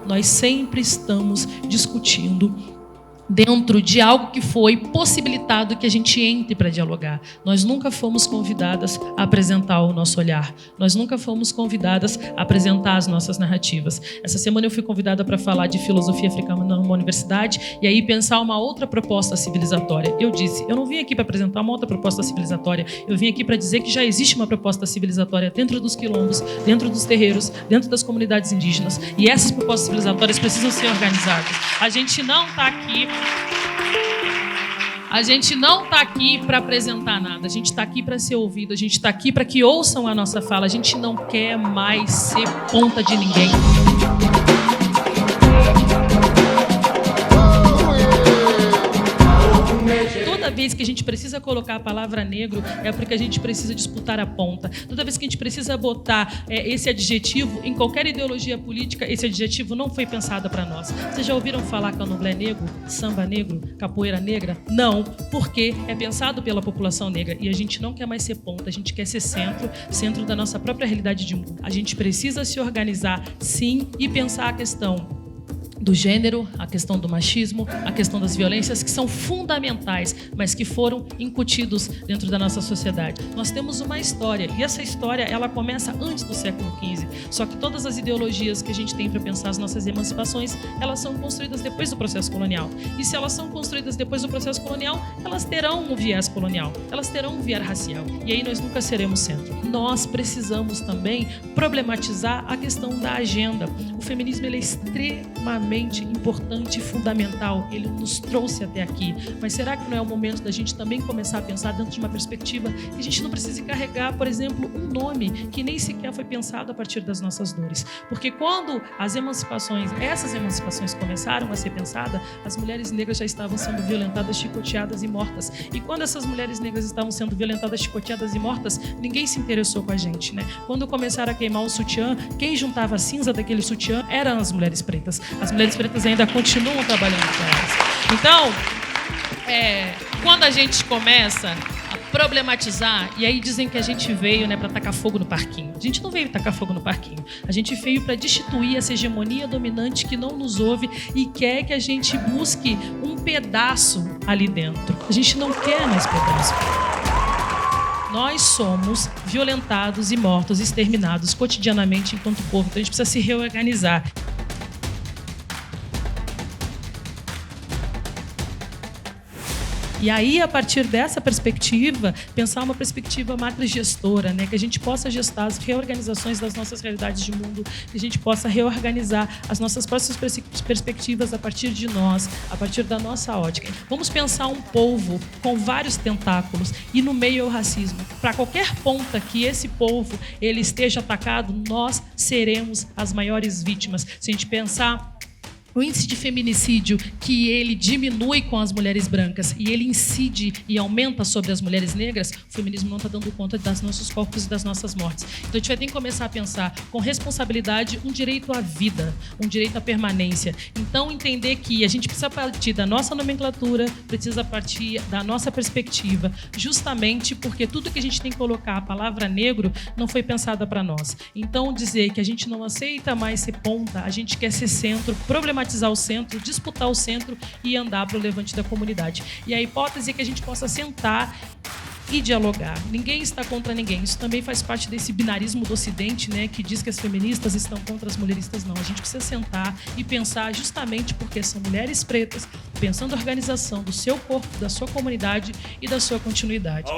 nós sempre estamos discutindo dentro de algo que foi possibilitado que a gente entre para dialogar. Nós nunca fomos convidadas a apresentar o nosso olhar. Nós nunca fomos convidadas a apresentar as nossas narrativas. Essa semana eu fui convidada para falar de filosofia africana numa universidade e aí pensar uma outra proposta civilizatória. Eu disse, eu não vim aqui para apresentar uma outra proposta civilizatória, eu vim aqui para dizer que já existe uma proposta civilizatória dentro dos quilombos, dentro dos terreiros, dentro das comunidades indígenas, e essas propostas civilizatórias precisam ser organizadas. A gente não está aqui para apresentar nada. A gente está aqui para ser ouvido. A gente está aqui para que ouçam a nossa fala. A gente não quer mais ser ponta de ninguém. Toda vez que a gente precisa colocar a palavra negro é porque a gente precisa disputar a ponta. Toda vez que a gente precisa botar esse adjetivo em qualquer ideologia política, esse adjetivo não foi pensado para nós. Vocês já ouviram falar candomblé negro, samba negro, capoeira negra? Não, porque é pensado pela população negra e a gente não quer mais ser ponta, a gente quer ser centro da nossa própria realidade de mundo. A gente precisa se organizar, sim, e pensar a questão do gênero, a questão do machismo, a questão das violências que são fundamentais, mas que foram incutidos dentro da nossa sociedade. Nós temos uma história, e essa história ela começa antes do século XV, só que todas as ideologias que a gente tem para pensar as nossas emancipações, elas são construídas depois do processo colonial. E se elas são construídas depois do processo colonial, elas terão um viés colonial, elas terão um viés racial, e aí nós nunca seremos centro. Nós precisamos também problematizar a questão da agenda. O feminismo ele é extremamente importante e fundamental. Ele nos trouxe até aqui. Mas será que não é o momento da gente também começar a pensar dentro de uma perspectiva que a gente não precise carregar, por exemplo, um nome que nem sequer foi pensado a partir das nossas dores? Porque quando essas emancipações começaram a ser pensadas, as mulheres negras já estavam sendo violentadas, chicoteadas e mortas. E quando essas mulheres negras estavam sendo violentadas, chicoteadas e mortas, ninguém se interessou com a gente, né? Quando começaram a queimar o sutiã, quem juntava a cinza daquele sutiã eram as mulheres pretas. As mulheres pretas ainda continuam trabalhando com elas. Então, quando a gente começa a problematizar, e aí dizem que a gente veio, né, para tacar fogo no parquinho. A gente não veio tacar fogo no parquinho. A gente veio para destituir essa hegemonia dominante que não nos ouve e quer que a gente busque um pedaço ali dentro. A gente não quer mais pedaço. Nós somos violentados e mortos, exterminados cotidianamente enquanto povo. Então a gente precisa se reorganizar. E aí, a partir dessa perspectiva, pensar uma perspectiva matrigestora, né? Que a gente possa gestar as reorganizações das nossas realidades de mundo, que a gente possa reorganizar as nossas próprias perspectivas a partir de nós, a partir da nossa ótica. Vamos pensar um povo com vários tentáculos e no meio é o racismo. Para qualquer ponta que esse povo ele esteja atacado, nós seremos as maiores vítimas. Se a gente pensar o índice de feminicídio, que ele diminui com as mulheres brancas e ele incide e aumenta sobre as mulheres negras, o feminismo não está dando conta dos nossos corpos e das nossas mortes. Então a gente vai ter que começar a pensar com responsabilidade um direito à vida, um direito à permanência. Então entender que a gente precisa partir da nossa nomenclatura, precisa partir da nossa perspectiva, justamente porque tudo que a gente tem que colocar, a palavra negro, não foi pensada para nós. Então dizer que a gente não aceita mais ser ponta, a gente quer ser centro, problematizar o centro, disputar o centro e andar para o levante da comunidade. E a hipótese é que a gente possa sentar e dialogar. Ninguém está contra ninguém. Isso também faz parte desse binarismo do Ocidente, né, que diz que as feministas estão contra as mulheristas. Não, a gente precisa sentar e pensar justamente porque são mulheres pretas, pensando a organização do seu corpo, da sua comunidade e da sua continuidade.